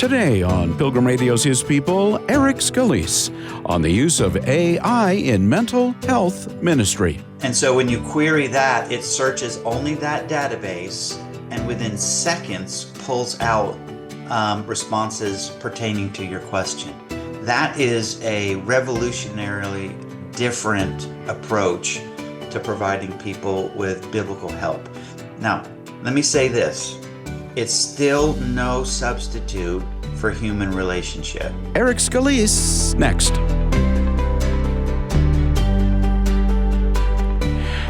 Today on Pilgrim Radio's His People, Eric Scalise on the use of AI in mental health ministry. And so when you query that, it searches only that database and within seconds pulls out responses pertaining to your question. That is a revolutionarily different approach to providing people with biblical help. Now, let me say this. It's still no substitute for human relationship. Eric Scalise, next.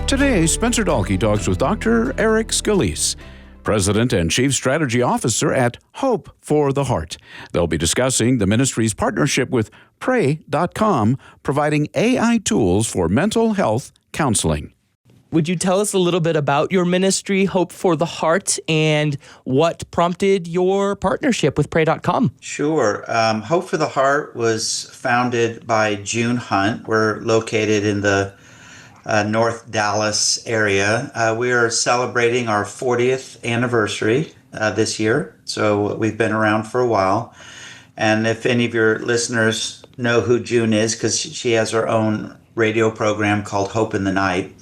Today, Spencer Dahlke talks with Dr. Eric Scalise, President and Chief Strategy Officer at Hope for the Heart. They'll be discussing the ministry's partnership with Pray.com, providing AI tools for mental health counseling. Would you tell us a little bit about your ministry, Hope for the Heart, and what prompted your partnership with Pray.com? Sure. Hope for the Heart was founded by June Hunt. We're located in the North Dallas area. We are celebrating our 40th anniversary this year, so we've been around for a while. And if any of your listeners know who June is, because she has her own radio program called Hope in the Night,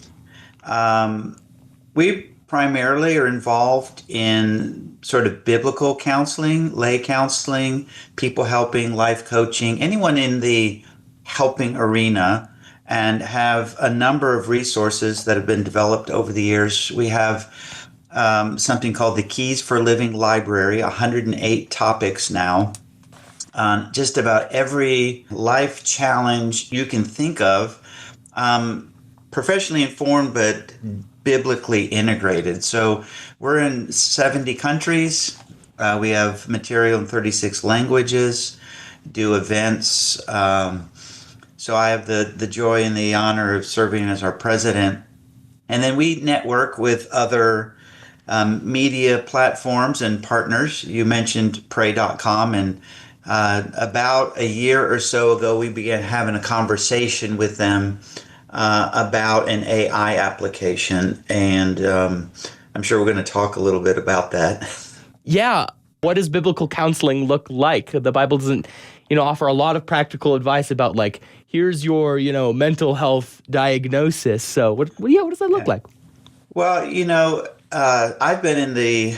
we primarily are involved in sort of biblical counseling, lay counseling, people helping, life coaching, anyone in the helping arena, and have a number of resources that have been developed over the years. We have something called the Keys for Living Library, 108 topics now, on just about every life challenge you can think of. Professionally informed, but biblically integrated. So we're in 70 countries. We have material in 36 languages, do events. So I have the joy and the honor of serving as our president. And then we network with other media platforms and partners. You mentioned Pray.com, and about a year or so ago, we began having a conversation with them about an AI application, and I'm sure we're going to talk a little bit about that. Yeah. What does biblical counseling look like? The Bible doesn't, offer a lot of practical advice about here's your, mental health diagnosis. So what does that look like? Well, I've been in the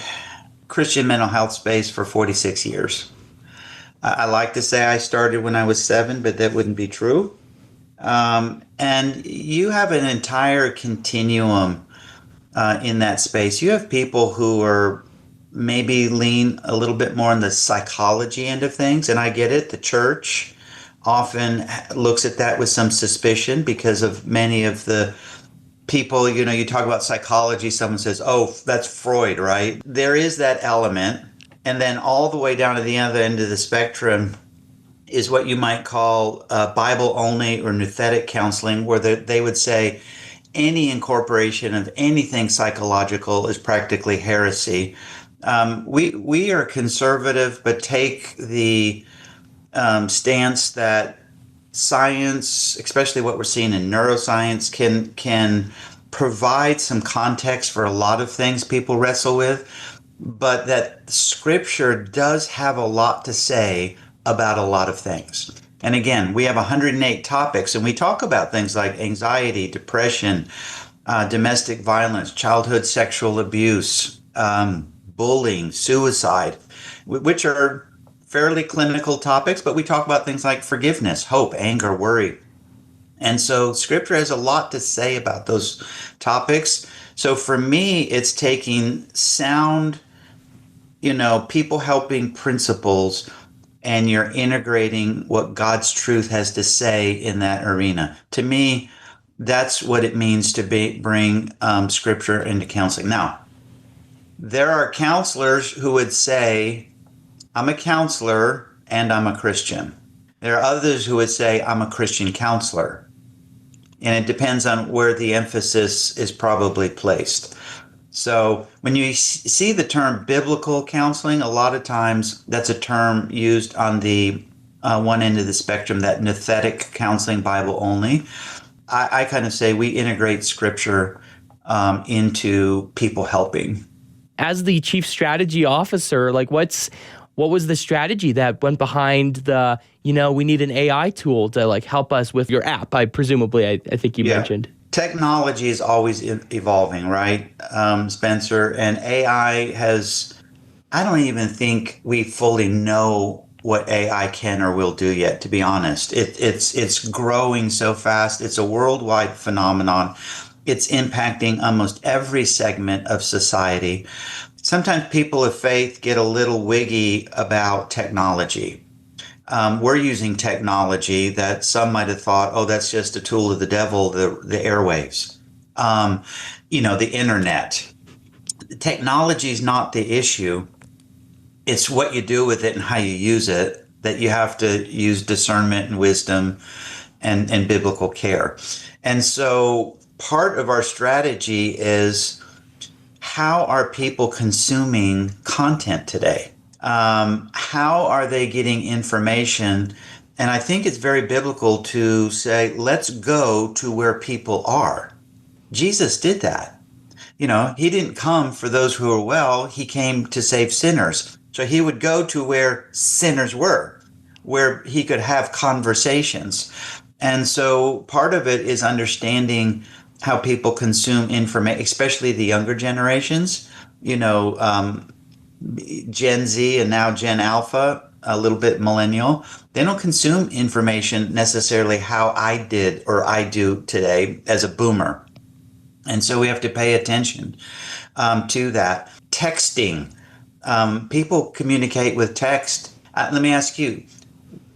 Christian mental health space for 46 years. I like to say I started when I was 7, but that wouldn't be true. And you have an entire continuum in that space. You have people who are maybe lean a little bit more on the psychology end of things, and I get it. The church often looks at that with some suspicion because of many of the people, you talk about psychology, someone says, oh, that's Freud, right? There is that element. And then all the way down to the other end of the spectrum is what you might call Bible-only or nouthetic counseling, where they would say any incorporation of anything psychological is practically heresy. We are conservative, but take the stance that science, especially what we're seeing in neuroscience, can provide some context for a lot of things people wrestle with, but that Scripture does have a lot to say about a lot of things. And again, we have 108 topics, and we talk about things like anxiety, depression, domestic violence, childhood sexual abuse, bullying, suicide, which are fairly clinical topics, but we talk about things like forgiveness, hope, anger, worry. And so Scripture has a lot to say about those topics. So for me, it's taking sound, people helping principles, and you're integrating what God's truth has to say in that arena. To me, that's what it means to bring Scripture into counseling. Now, there are counselors who would say, I'm a counselor and I'm a Christian. There are others who would say, I'm a Christian counselor. And it depends on where the emphasis is probably placed. So when you see the term biblical counseling, a lot of times that's a term used on the one end of the spectrum, that nouthetic counseling, Bible only. I kind of say we integrate Scripture into people helping. As the chief strategy officer, what was the strategy that went behind the, we need an AI tool to like help us with your app? I think you mentioned. Technology is always evolving, right, Spencer? And AI I don't even think we fully know what AI can or will do yet, to be honest. It's growing so fast. It's a worldwide phenomenon. It's impacting almost every segment of society. Sometimes people of faith get a little wiggy about technology. We're using technology that some might have thought, oh, that's just a tool of the devil, the airwaves, the internet. Technology is not the issue. It's what you do with it and how you use it that you have to use discernment and wisdom and biblical care. And so part of our strategy is, how are people consuming content today? How are they getting information? And I think it's very biblical to say, let's go to where people are. Jesus did that. He didn't come for those who are well. He came to save sinners. So he would go to where sinners were, where he could have conversations. And so part of it is understanding how people consume information, especially the younger generations, Gen Z and now Gen Alpha, a little bit millennial. They don't consume information necessarily how I did or I do today as a boomer. And so we have to pay attention to that. Texting. People communicate with text. Let me ask you,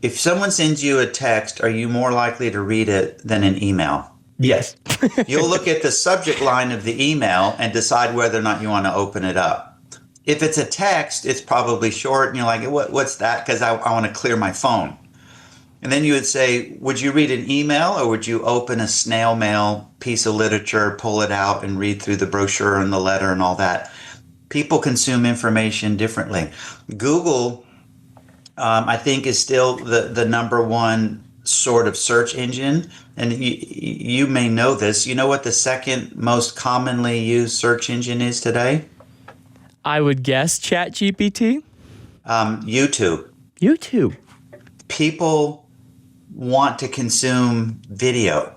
if someone sends you a text, are you more likely to read it than an email? Yes. You'll look at the subject line of the email and decide whether or not you want to open it up. If it's a text, it's probably short and you're like, what's that? Because I want to clear my phone. And then you would say, would you read an email or would you open a snail mail piece of literature, pull it out and read through the brochure and the letter and all that? People consume information differently. Google, I think, is still the number one sort of search engine. And you may know this. You know what the second most commonly used search engine is today? I would guess ChatGPT. YouTube. YouTube. People want to consume video.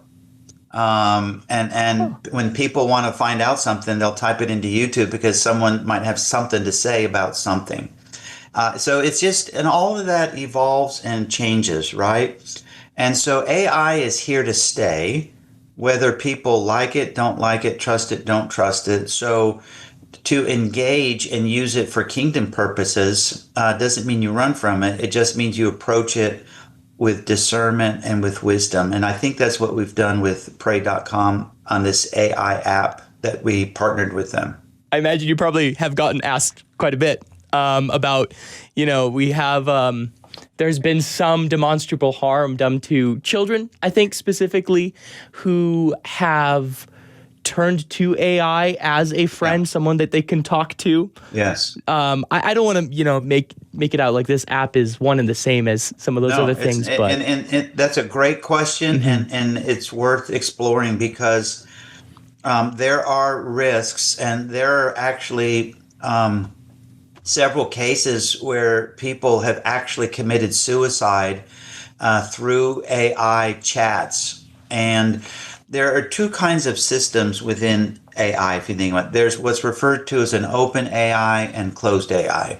And when people want to find out something, they'll type it into YouTube because someone might have something to say about something. So it's just, and all of that evolves and changes, right? And so AI is here to stay, whether people like it, don't like it, trust it, don't trust it. So to engage and use it for kingdom purposes doesn't mean you run from it. It just means you approach it with discernment and with wisdom. And I think that's what we've done with Pray.com on this AI app that we partnered with them. I imagine you probably have gotten asked quite a bit about, we have, there's been some demonstrable harm done to children, I think specifically, who have turned to AI as a friend, someone that they can talk to. Yes. I don't want to, make it out like this app is one and the same as some of those other things. But and that's a great question, and it's worth exploring because there are risks, and there are actually several cases where people have actually committed suicide through AI chats. And there are two kinds of systems within AI, if you think about it. There's what's referred to as an open AI and closed AI.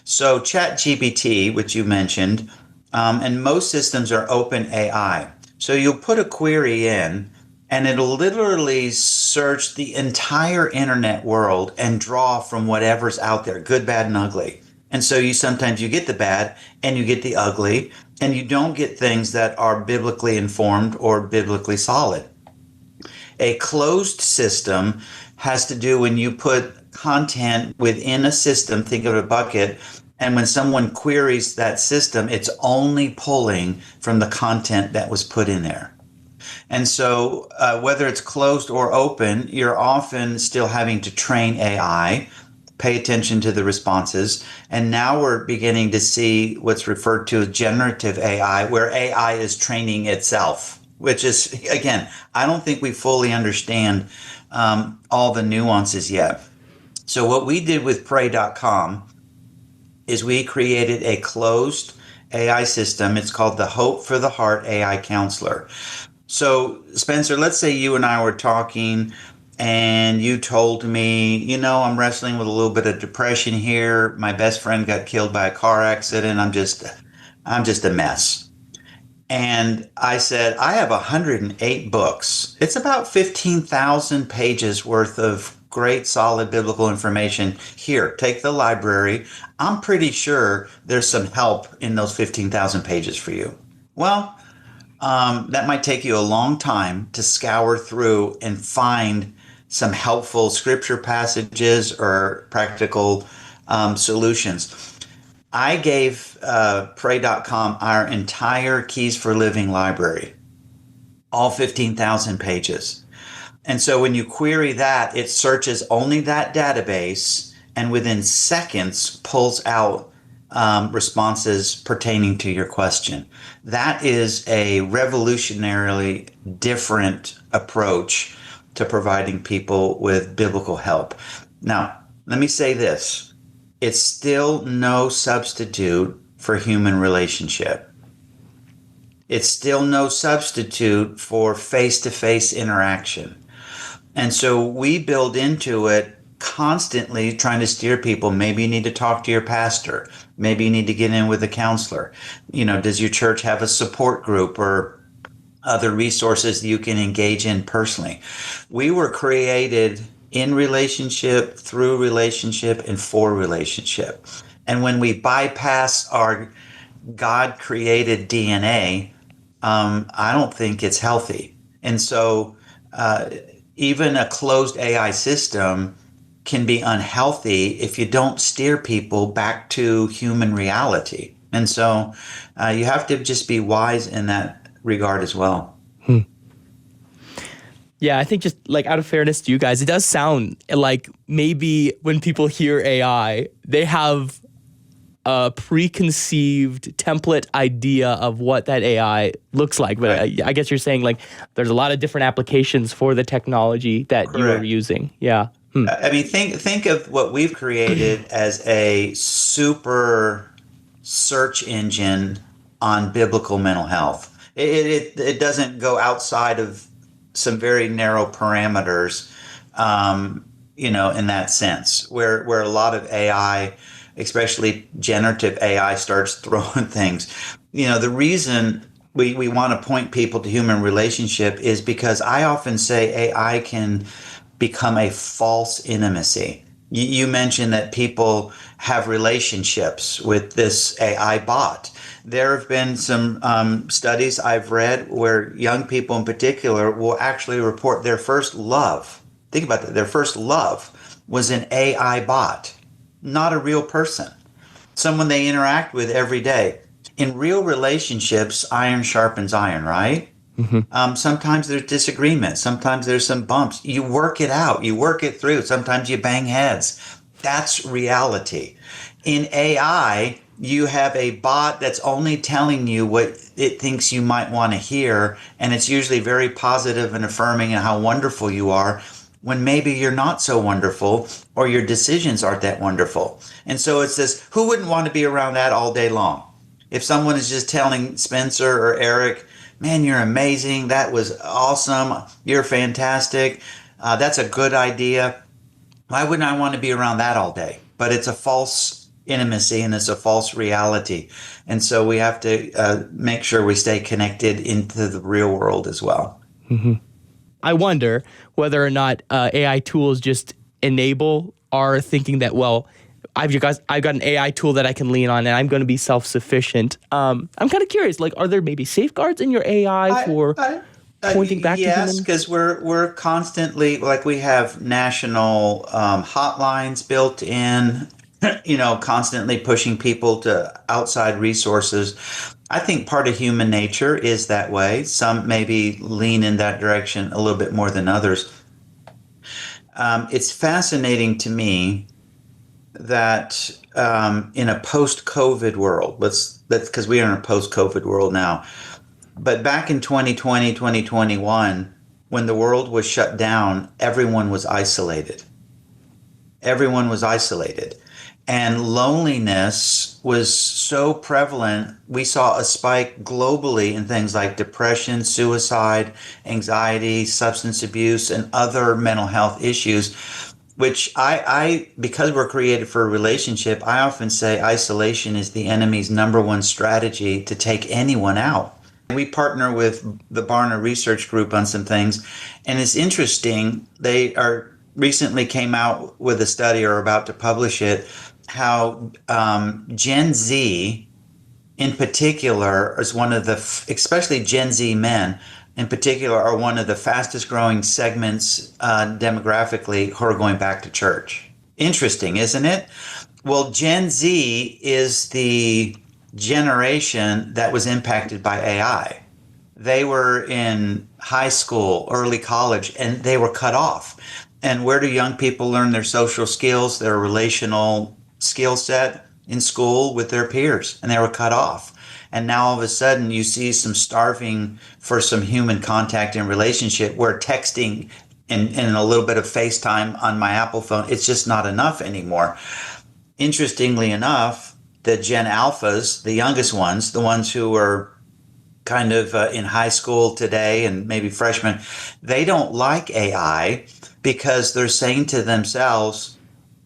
So ChatGPT, which you mentioned, and most systems are open AI. So you'll put a query in, and it'll literally search the entire internet world and draw from whatever's out there, good, bad, and ugly. And so sometimes you get the bad and you get the ugly, and you don't get things that are biblically informed or biblically solid. A closed system has to do when you put content within a system, think of a bucket, and when someone queries that system, it's only pulling from the content that was put in there. And so whether it's closed or open, you're often still having to train AI, pay attention to the responses. And now we're beginning to see what's referred to as generative AI, where AI is training itself, which is, again, I don't think we fully understand all the nuances yet. So what we did with Pray.com is we created a closed AI system. It's called the Hope for the Heart AI Counselor. So, Spencer, let's say you and I were talking and you told me, I'm wrestling with a little bit of depression here. My best friend got killed by a car accident. I'm just a mess. And I said, I have 108 books. It's about 15,000 pages worth of great, solid biblical information. Here, take the library. I'm pretty sure there's some help in those 15,000 pages for you. Well, that might take you a long time to scour through and find some helpful scripture passages or practical solutions. I gave Pray.com our entire Keys for Living library, all 15,000 pages. And so when you query that, it searches only that database and within seconds pulls out responses pertaining to your question. That is a revolutionarily different approach to providing people with biblical help. Now, let me say this. It's still no substitute for human relationship. It's still no substitute for face-to-face interaction. And so we build into it constantly trying to steer people. Maybe you need to talk to your pastor. Maybe you need to get in with a counselor. Does your church have a support group or other resources that you can engage in personally? We were created in relationship, through relationship, and for relationship. And when we bypass our God-created DNA, I don't think it's healthy. And so even a closed AI system can be unhealthy if you don't steer people back to human reality. And so you have to just be wise in that regard as well. Yeah, I think just like out of fairness to you guys, it does sound like maybe when people hear AI, they have a preconceived template idea of what that AI looks like. But Right. I guess you're saying like there's a lot of different applications for the technology that you are Correct. using. Yeah. I mean, think of what we've created as a super search engine on biblical mental health. It doesn't go outside of some very narrow parameters, in that sense, where a lot of AI, especially generative AI, starts throwing things. The reason we want to point people to human relationship is because I often say AI can become a false intimacy. You mentioned that people have relationships with this AI bot. There have been some studies I've read where young people in particular will actually report their first love. Think about that. Their first love was an AI bot, not a real person, someone they interact with every day. In real relationships, iron sharpens iron, right? Sometimes there's disagreement. Sometimes there's some bumps. You work it out. You work it through. Sometimes you bang heads. That's reality. In AI, you have a bot that's only telling you what it thinks you might want to hear, and it's usually very positive and affirming and how wonderful you are, when maybe you're not so wonderful or your decisions aren't that wonderful. And so it's this, who wouldn't want to be around that all day long? If someone is just telling Spencer or Eric, man, you're amazing, that was awesome, you're fantastic, that's a good idea, why wouldn't I want to be around that all day? But it's a false intimacy and it's a false reality. And so we have to make sure we stay connected into the real world as well. I wonder whether or not AI tools just enable our thinking that, well, I've got an AI tool that I can lean on and I'm going to be self-sufficient. I'm kind of curious, like, are there maybe safeguards in your AI for pointing back to human? Yes, because we're constantly, like, we have national hotlines built in, constantly pushing people to outside resources. I think part of human nature is that way. Some maybe lean in that direction a little bit more than others. It's fascinating to me that in a post-COVID world, let's because we are in a post-COVID world now, but back in 2020, 2021, when the world was shut down, everyone was isolated. Everyone was isolated. and loneliness was so prevalent. We saw a spike globally in things like depression, suicide, anxiety, substance abuse, and other mental health issues, which because we're created for a relationship, I often say isolation is the enemy's number one strategy to take anyone out. We partner with the Barna Research Group on some things, and it's interesting. They are recently came out with a study, or about to publish it, how Gen Z in particular is one of the, especially Gen Z men in particular, are one of the fastest growing segments demographically who are going back to church. Interesting, isn't it? Well, Gen Z is the generation that was impacted by AI. They were in high school, early college, and they were cut off. And where do young people learn their social skills, their relational skill set? In school with their peers, and they were cut off. And now all of a sudden you see some starving for some human contact and relationship, where texting and a little bit of FaceTime on my Apple phone, it's just not enough anymore. Interestingly enough, the Gen Alphas, the youngest ones, the ones who are kind of in high school today and maybe freshmen, they don't like AI because they're saying to themselves,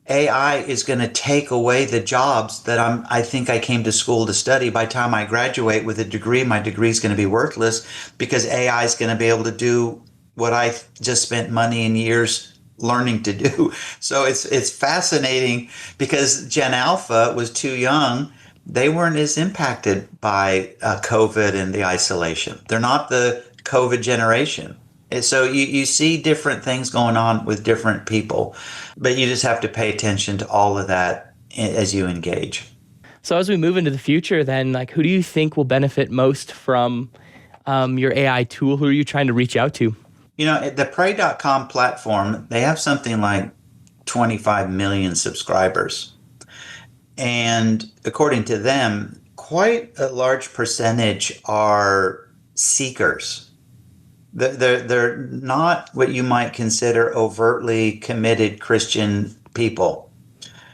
AI is going to take away the jobs that I think I came to school to study. By the time I graduate with a degree, my degree is going to be worthless because AI is going to be able to do what I just spent money and years learning to do. So it's fascinating because Gen Alpha was too young. They weren't as impacted by COVID and the isolation. They're not the COVID generation. And so you see different things going on with different people, but you just have to pay attention to all of that as you engage. So as we move into the future, then, like, who do you think will benefit most from your AI tool? Who are you trying to reach out to? You know, the Pray.com platform, they have something like 25 million subscribers. And according to them, quite a large percentage are seekers. They're not what you might consider overtly committed Christian people.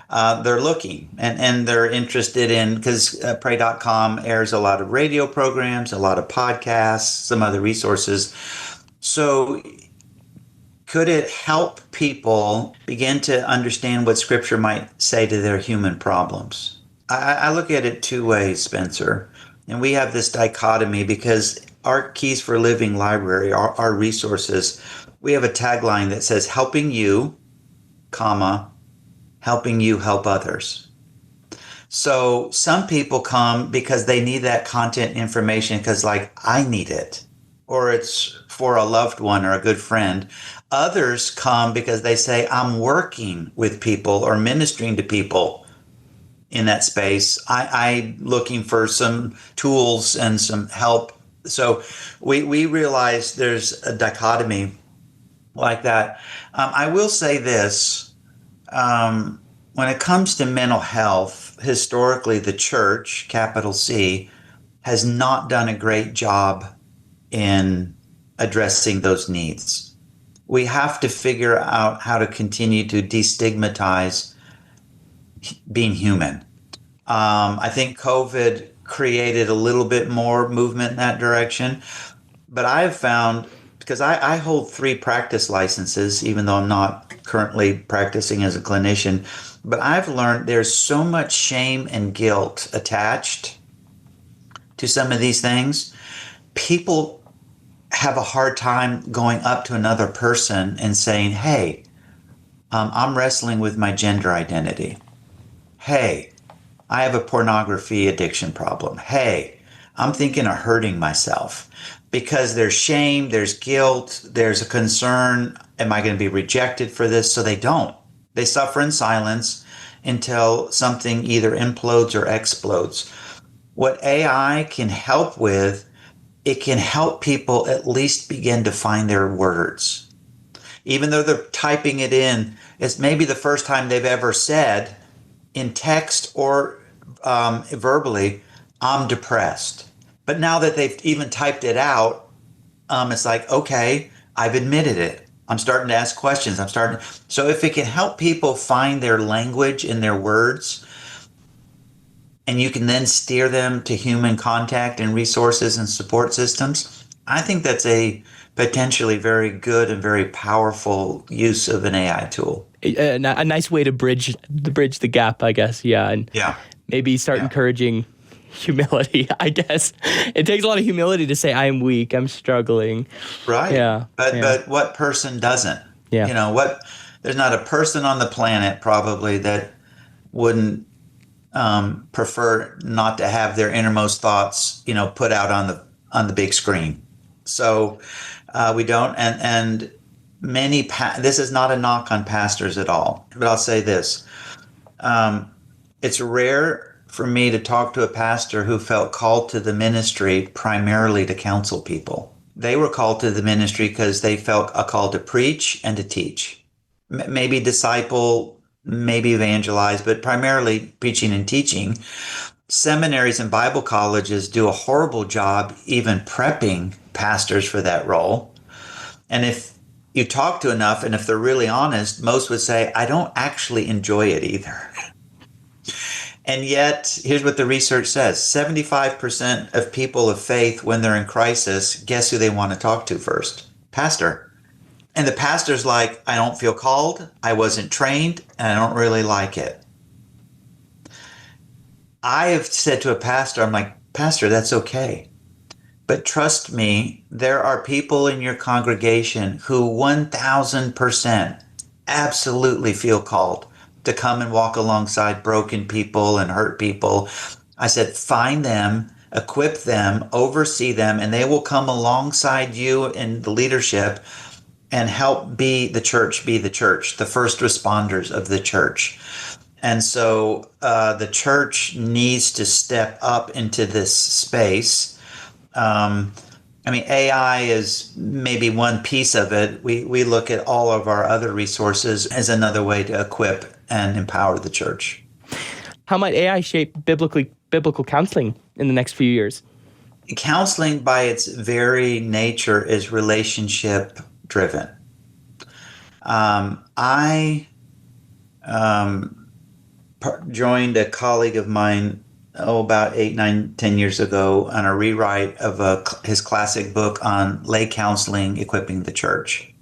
They're looking and they're interested in, because Pray.com airs a lot of radio programs, a lot of podcasts, some other resources. So could it help people begin to understand what Scripture might say to their human problems? I look at it two ways, Spencer. And we have this dichotomy because our Keys for Living library, our resources, we have a tagline that says, helping you, comma, helping you help others. So some people come because they need that content information because, like, I need it, or it's for a loved one or a good friend. Others come because they say, I'm working with people or ministering to people in that space. I'm looking for some tools and some help. So we realize there's a dichotomy like that. I will say this. When it comes to mental health, historically, the church, capital C, has not done a great job in addressing those needs. We have to figure out how to continue to destigmatize being human. I think COVID created a little bit more movement in that direction. But I've found, because I hold 3 practice licenses, even though I'm not currently practicing as a clinician, but I've learned there's so much shame and guilt attached to some of these things. People have a hard time going up to another person and saying, hey, I'm wrestling with my gender identity. Hey, I have a pornography addiction problem. Hey, I'm thinking of hurting myself. Because there's shame, there's guilt, there's a concern, am I going to be rejected for this? So they don't. They suffer in silence until something either implodes or explodes. What AI can help with, it can help people at least begin to find their words. Even though they're typing it in, it's maybe the first time they've ever said in text or verbally, I'm depressed. But now that they've even typed it out, it's like, okay, I've admitted it. I'm starting to ask questions. So if it can help people find their language and their words, and you can then steer them to human contact and resources and support systems, I think that's a potentially very good and very powerful use of an AI tool. A nice way to bridge the gap, I guess. Yeah, and Yeah. maybe start Yeah. encouraging humility. I guess it takes a lot of humility to say I'm weak, I'm struggling. Right. Yeah, But what person doesn't? Yeah. There's not a person on the planet probably that wouldn't prefer not to have their innermost thoughts, put out on the big screen. So we don't, and many. This is not a knock on pastors at all, but I'll say this: it's rare for me to talk to a pastor who felt called to the ministry primarily to counsel people. They were called to the ministry because they felt a call to preach and to teach, maybe disciple, maybe evangelize, but primarily preaching and teaching. Seminaries and Bible colleges do a horrible job even prepping pastors for that role. And if you talk to enough, and if they're really honest, most would say, I don't actually enjoy it either. And yet, here's what the research says: 75% of people of faith, when they're in crisis, guess who they want to talk to first? Pastor. And the pastor's like, I don't feel called, I wasn't trained, and I don't really like it. I have said to a pastor, I'm like, Pastor, that's okay. But trust me, there are people in your congregation who 1000% absolutely feel called to come and walk alongside broken people and hurt people. I said, find them, equip them, oversee them, and they will come alongside you in the leadership and help the church, the first responders of the church. And so the church needs to step up into this space. AI is maybe one piece of it. We look at all of our other resources as another way to equip and empower the church. How might AI shape biblical counseling in the next few years? Counseling, by its very nature, is relationship driven. I joined a colleague of mine about 8, 9, 10 years ago on a rewrite of his classic book on lay counseling equipping the church,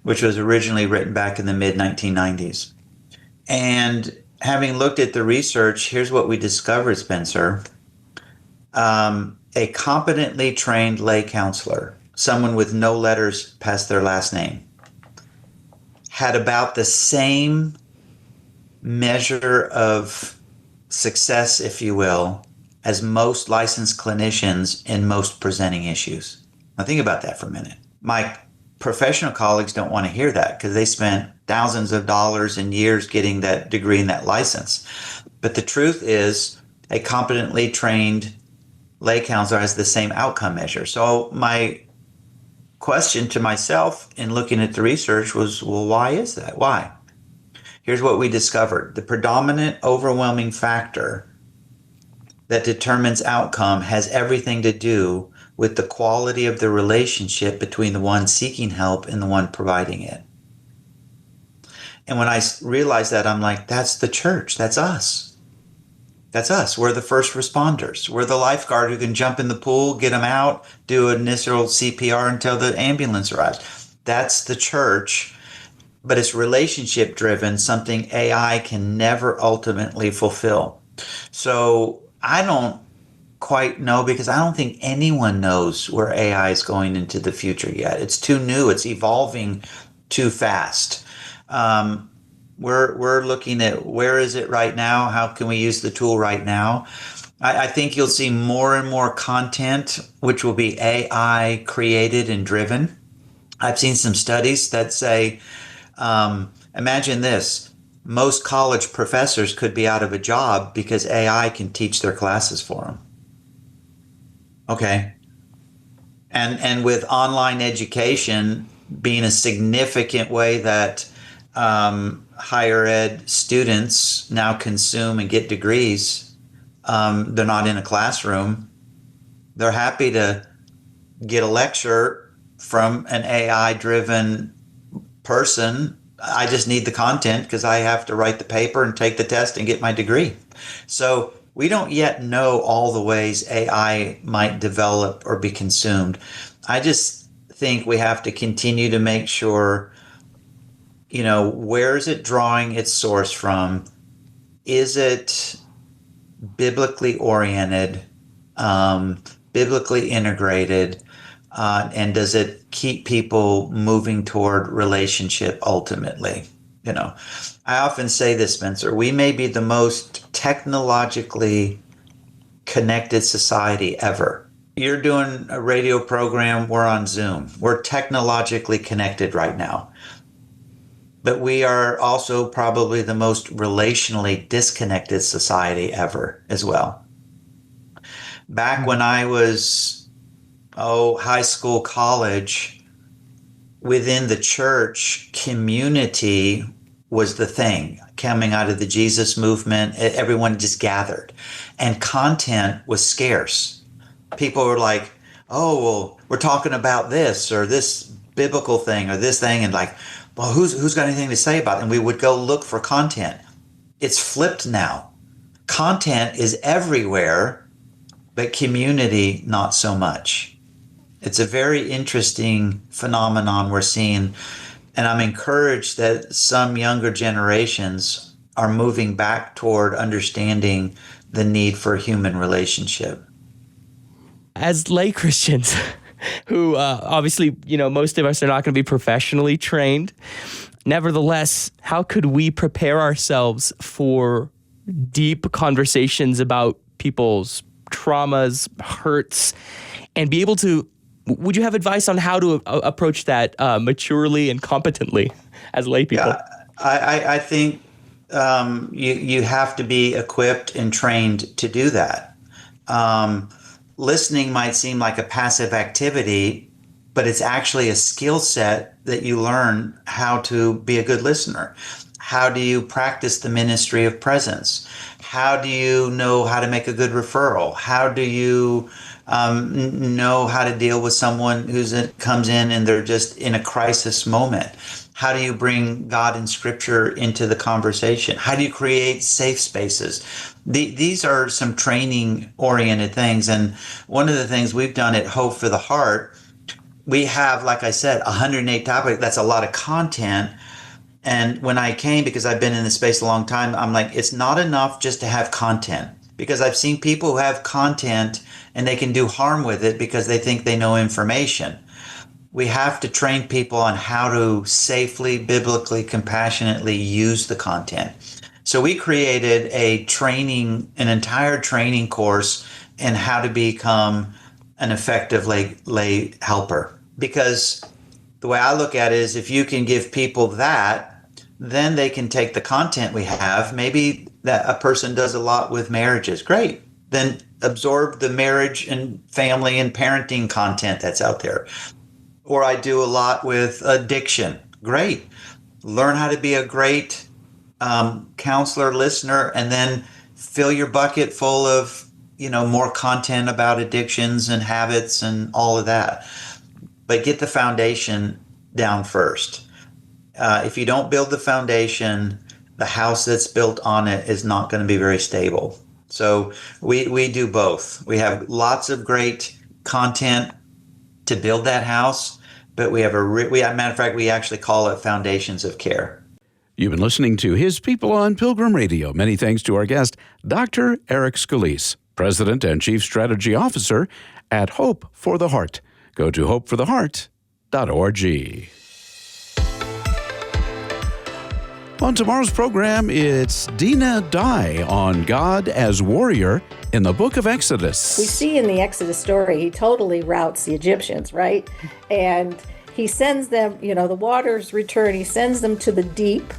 which was originally written back in the mid 1990s. And having looked at the research, here's what we discovered, Spencer. A competently trained lay counselor, someone with no letters past their last name, had about the same measure of success, if you will, as most licensed clinicians in most presenting issues. Now think about that for a minute. My professional colleagues don't want to hear that because they spent thousands of dollars and years getting that degree and that license. But the truth is, a competently trained lay counselor has the same outcome measure. So my question to myself in looking at the research was, well, why is that? Why? Here's what we discovered. The predominant overwhelming factor that determines outcome has everything to do with the quality of the relationship between the one seeking help and the one providing it. And when I realized that, I'm like, that's the church. That's us. That's us. We're the first responders. We're the lifeguard who can jump in the pool, get them out, do initial CPR until the ambulance arrives. That's the church. But it's relationship driven, something AI can never ultimately fulfill. So I don't quite know, because I don't think anyone knows where AI is going into the future yet. It's too new. It's evolving too fast. We're looking at where is it right now? How can we use the tool right now? I think you'll see more and more content which will be AI created and driven. I've seen some studies that say, imagine this, most college professors could be out of a job because AI can teach their classes for them. Okay. And with online education being a significant way that higher ed students now consume and get degrees, they're not in a classroom. They're happy to get a lecture from an AI-driven person. I just need the content because I have to write the paper and take the test and get my degree. So we don't yet know all the ways AI might develop or be consumed. I just think we have to continue to make sure, where is it drawing its source from? Is it biblically oriented, biblically integrated, and does it keep people moving toward relationship ultimately? I often say this, Spencer, we may be the most technologically connected society ever. You're doing a radio program, we're on Zoom. We're technologically connected right now. But we are also probably the most relationally disconnected society ever as well. Back when I was, high school, college, within the church, community was the thing. Coming out of the Jesus movement, everyone just gathered. And content was scarce. People were like, we're talking about this or this biblical thing or this thing, and like, well, who's got anything to say about it? And we would go look for content. It's flipped now. Content is everywhere, but community not so much. It's a very interesting phenomenon we're seeing, and I'm encouraged that some younger generations are moving back toward understanding the need for human relationship. As lay Christians, who obviously, most of us are not going to be professionally trained. Nevertheless, how could we prepare ourselves for deep conversations about people's traumas, hurts, and be able to, would you have advice on how to approach that maturely and competently as lay people? Yeah, I think you have to be equipped and trained to do that. Listening might seem like a passive activity, but it's actually a skill set that you learn how to be a good listener. How do you practice the ministry of presence? How do you know how to make a good referral? How do you know how to deal with someone who comes in and they're just in a crisis moment? How do you bring God and Scripture into the conversation? How do you create safe spaces? These are some training-oriented things. And one of the things we've done at Hope for the Heart, we have, like I said, 108 topics. That's a lot of content. And when I came, because I've been in this space a long time, I'm like, it's not enough just to have content. Because I've seen people who have content and they can do harm with it because they think they know information. We have to train people on how to safely, biblically, compassionately use the content. So we created an entire training course in how to become an effective lay helper. Because the way I look at it is if you can give people that, then they can take the content we have. Maybe that a person does a lot with marriages. Great. Then absorb the marriage and family and parenting content that's out there. Or I do a lot with addiction. Great. Learn how to be a great counselor, listener, and then fill your bucket full of, more content about addictions and habits and all of that. But get the foundation down first. If you don't build the foundation, the house that's built on it is not going to be very stable. So we do both. We have lots of great content to build that house, but we have matter of fact, we actually call it Foundations of Care. You've been listening to His People on Pilgrim Radio. Many thanks to our guest, Dr. Eric Scalise, President and Chief Strategy Officer at Hope for the Heart. Go to hopefortheheart.org. On tomorrow's program, it's Dina Dye on God as Warrior in the book of Exodus. We see in the Exodus story, he totally routs the Egyptians, right? And he sends them, the waters return, he sends them to the deep,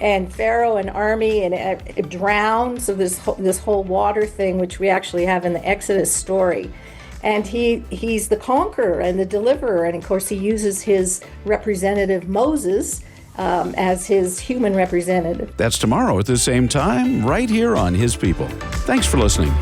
and Pharaoh and army, and it drowns. So this whole water thing, which we actually have in the Exodus story. And he's the conqueror and the deliverer. And of course, he uses his representative Moses as his human representative. That's tomorrow at the same time, right here on His People. Thanks for listening.